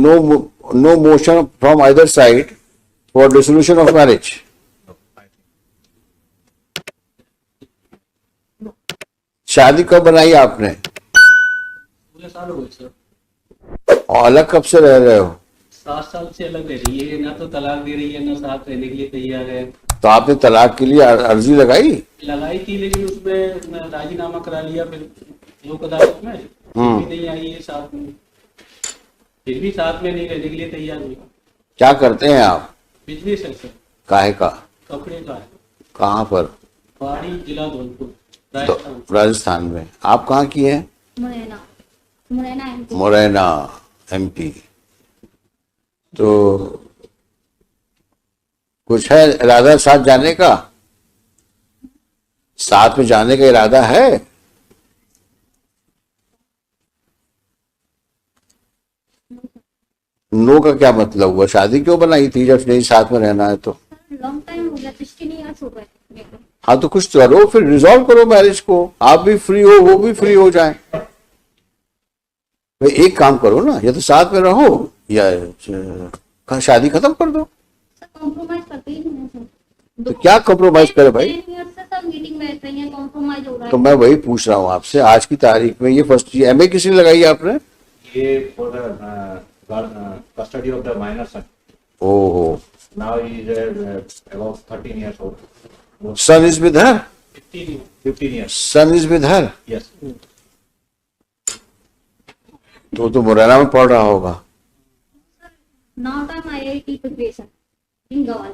no motion from either side for dissolution of marriage. शादी कब बनाई आपने? साल हो गए सर। और अलग कब से रह रहे हो? 7 साल से अलग रह रही है, ना तो तलाक दे रही है ना साथ रहने के लिए तैयार है। तो आपने तलाक के लिए अर्जी लगाई थी, लेकिन उसमें राजीनामा करा लिया फिर लोक अदालत में, फिर भी नहीं आई है साथ में, फिर भी साथ में नहीं रहने के लिए तैयार हुई। क्या करते हैं आप? बिजनेस है सर। काहे का? कपड़े का है। कहाँ पर? पहाड़ी जिला धौलपुर, तो राजस्थान में। आप कहाँ की हैं? मुरैना MP। मुरैना MP। तो कुछ है इरादा साथ जाने का? साथ में जाने का इरादा है? नो का क्या मतलब हुआ? शादी क्यों बनाई थी जब नहीं साथ में रहना है तो? लॉन्ग टाइम हो गया, 16 इयर्स हो गए मेरे को। हाँ तो कुछ करो, फिर रिजॉल्व करो मैरिज को। आप भी फ्री हो, वो भी फ्री हो जाए। भाई एक काम करो ना, या तो साथ में रहो या शादी खत्म कर दो। सर कॉम्प्रोमाइज करते ही नहीं सर। तो क्या कॉम्प्रोमाइज करे भाई? 10 years से सब मीटिंग बैठ रही है, कॉम्प्रोमाइज हो रहा है। तो मैं वही पूछ रहा हूँ आपसे, आज की तारीख में ये फर्स्ट MA किसने लगाई आपने? ये for custody of the minor son. ओहो। Now he is about 13 years old. Son is with her? 15 years. Son is with her? Yes. तो मुरैना में पढ़ रहा होगा। Now time IIT preparation in Gwalior.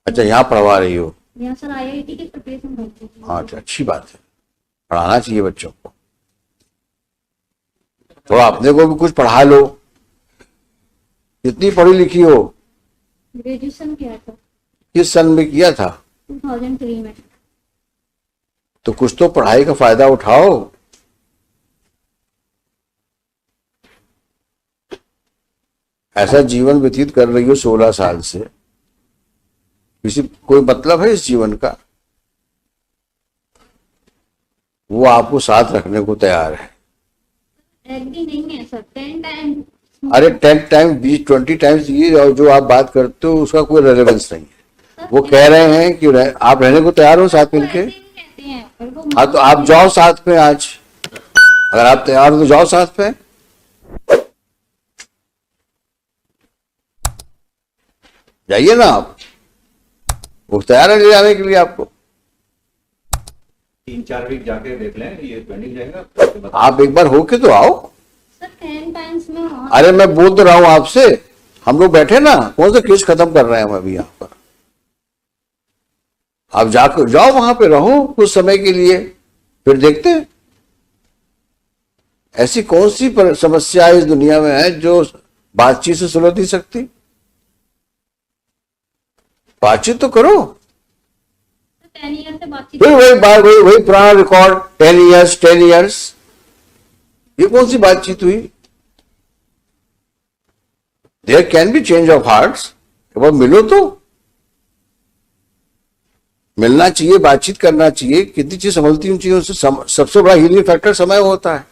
अच्छा, यहाँ पढ़वा रही हो? यहाँ सर IIT की प्रिपरेशन करती हूँ। हाँ, अच्छा, अच्छी बात है, पढ़ाना चाहिए बच्चों को। थोड़ा अपने को भी कुछ पढ़ा लो। कितनी पढ़ी लिखी हो? ग्रेजुएशन किया था। किस सन में किया था? 2003 में। तो कुछ तो पढ़ाई का फायदा उठाओ। ऐसा जीवन व्यतीत कर रही हो 16 साल से, किसी कोई मतलब है इस जीवन का? वो आपको साथ रखने को तैयार है। एग्री नहीं है सर। 10 टाइम। अरे 10 टाइम 20-20 टाइम्स ये और जो आप बात करते हो उसका कोई रेलेवेंस नहीं है। वो कह रहे हैं कि आप रहने को तैयार हो साथ मिलके? हाँ तो आप जाओ साथ में आज। अगर आप तैयार हो तो जाओ साथ में। जाइए ना आप, वो तैयार है ले जाने के लिए आपको। 3-4 वीक जाके देख लें, ये पेंडिंग रहेगा। आप एक बार होके तो आओ। सर 10 टाइम्स में। अरे मैं बोल तो रहा हूं आपसे, हम लोग बैठे ना, कौन सा केस खत्म कर रहे हैं हम अभी यहाँ पर। आप जाकर जाओ, वहां पे रहो कुछ समय के लिए, फिर देखते हैं। ऐसी कौन सी समस्या इस दुनिया में है जो बातचीत से सुलझ नहीं सकती? बातचीत तो करो। 10 ईयर से बातचीत। फिर वही पुराना रिकॉर्ड, 10 इयर्स। ये कौन सी बातचीत हुई? There can be change of hearts. एक बार मिलो तो, मिलना चाहिए, बातचीत करना चाहिए। कितनी चीज संभलती उन चीजों से। सबसे बड़ा हीलिंग फैक्टर समय होता है।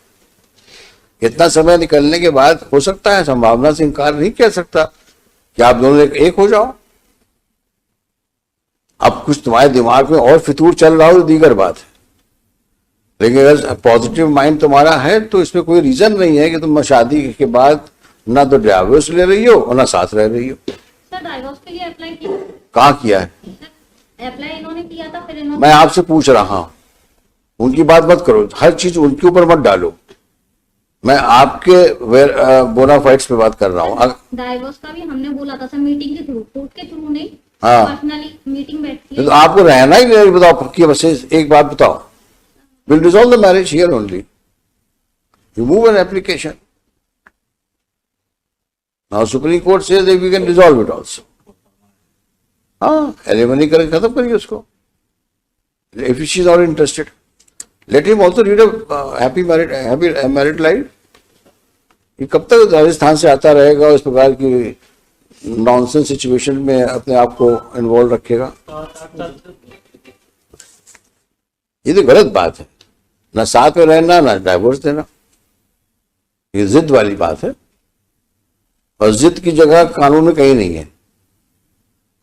इतना समय निकलने के बाद हो सकता है, संभावना से इनकार नहीं कर सकता कि आप दोनों एक हो जाओ। अब कुछ तुम्हारे दिमाग में और फितूर चल रहा हो तो दीगर बात है, लेकिन अगर पॉजिटिव माइंड तुम्हारा है तो इसमें कोई रीजन नहीं है कि तुम शादी के बाद ना तो डाइवोर्स ले रही हो और ना साथ रह रही हो। सर डाइवोर्स के लिए अप्लाई किया? कहाँ किया है? अप्लाई इन्होंने किया था, फिर इन्होंने। मैं आपसे पूछ रहा हूं, उनकी बात मत करो, हर चीज उनके ऊपर मत डालो। मैं आपके बोनाफाइड्स पे बात कर रहा हूँ। डाइवोर्स का भी हमने बोला था सर, मीटिंग के थ्रू, कोर्ट के थ्रू नहीं। हाँ। पर्सनली मीटिंग बैठती है। तो आपको रहना ही नहीं, बताओ पक्की बस एक बात बताओ। Will resolve the marriage here only. You move an application. Now Supreme Court says that we can resolve it also. हाँ, एलिमनी करके खत्म करिए उसको। If she is not interested, let him also lead a happy married life. ये कब तक राजस्थान से आता रहेगा और इस प्रकार की नॉनसेंस सिचुएशन में अपने आप को इन्वॉल्व रखेगा? ये तो गलत बात है। ना साथ में रहना, ना डाइवोर्स देना, ये जिद वाली बात है। और जिद की जगह कानून में कहीं नहीं है।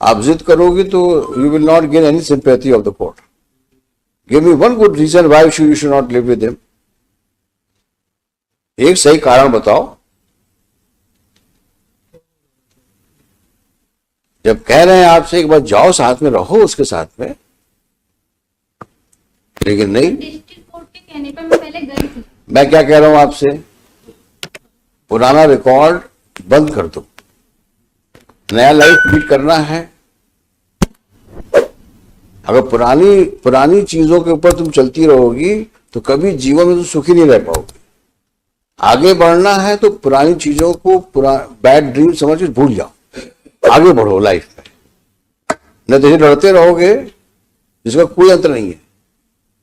आप जिद करोगे तो you will not gain any sympathy of the court. Give me one good reason why you should not live with him. एक सही कारण बताओ। जब कह रहे हैं आपसे एक बार जाओ साथ में रहो उसके साथ में, लेकिन नहीं। डिस्ट्रिक्ट कोर्ट के कहने पर मैं पहले गई थी। मैं क्या कह रहा हूं आपसे, पुराना रिकॉर्ड बंद कर दो, नया लाइफ लीड करना है। अगर पुरानी चीजों के ऊपर तुम चलती रहोगी तो कभी जीवन में तुम सुखी नहीं रह पाओगे। आगे बढ़ना है तो पुरानी चीजों को बैड ड्रीम समझ के भूल जाओ, आगे बढ़ो लाइफ में। न तो लड़ते रहोगे जिसका कोई अंतर नहीं है।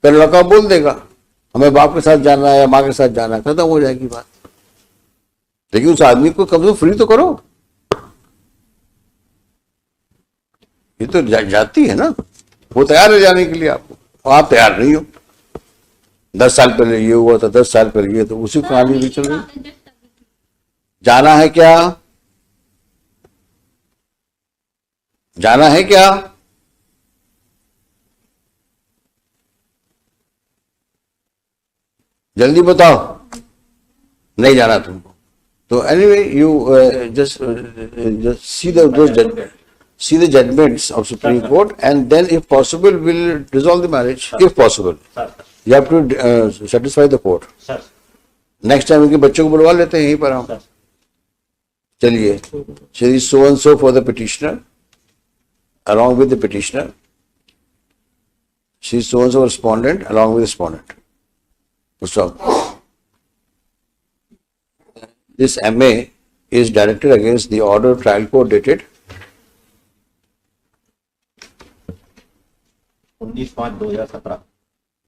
फिर लड़का बोल देगा हमें बाप के साथ जाना है या माँ के साथ जाना है, खत्म हो जाएगी बात। लेकिन उस आदमी को कम से कम फ्री तो करो। ये तो जाती है ना, वो तैयार है जाने के लिए आपको, और आप तैयार नहीं हो। 10 साल पहले ये हुआ था, 10 साल पहले ये, तो उसी कहानी भी चल रही। जाना है क्या? जाना है क्या? जल्दी बताओ। नहीं जाना तुमको तो anyway you just see the judgments of Supreme Court and then if possible will dissolve the marriage if possible. Sir You have to satisfy the court. Sir next time इनके बच्चों को बुलवा लेते हैं यहीं पर हम। सर चलिए, Shri so and so for the petitioner along with the petitioner, she so and so respondent along with the respondent. Stop. This MA is directed against the order of trial court dated 19/5/2017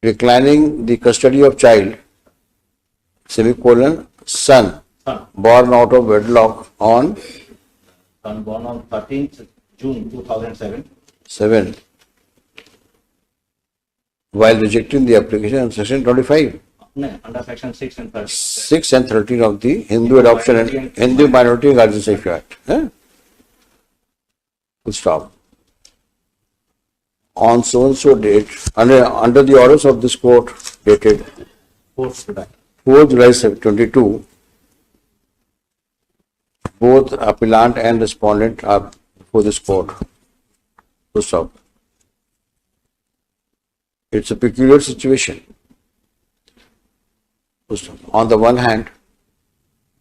declining the custody of child, semicolon, son, son born out of wedlock on born on 13th June 2007 7, while rejecting the application on section 25, under section 6 and 13. 6 and 13 of the Hindu Adoption and Hindu Minority and Guardianship Act. Full stop. On so and so date, under the orders of this court dated 4th July. 4 July 22, both appellant and respondent are before this court. Full stop. It's a peculiar situation. On the one hand,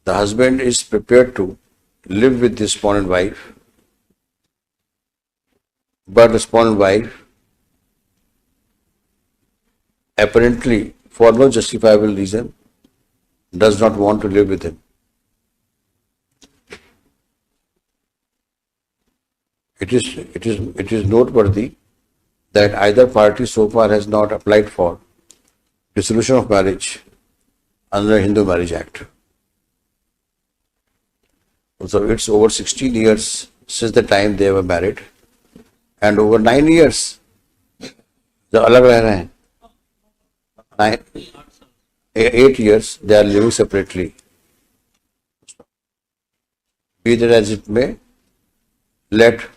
the husband is prepared to live with the respondent wife, but respondent wife, apparently for no justifiable reason, does not want to live with him. It is noteworthy that either party so far has not applied for dissolution of marriage under Hindu Marriage Act. So it's over 16 years since the time they were married, and over 9 years जो अलग रह रहे हैं, 8 years they are living separately. Be that as it may, let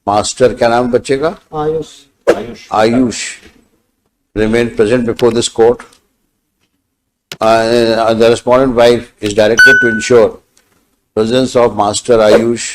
master, क्या नाम बच्चे का? Ayush remain present before this court. The respondent wife is directed to ensure presence of Master Ayush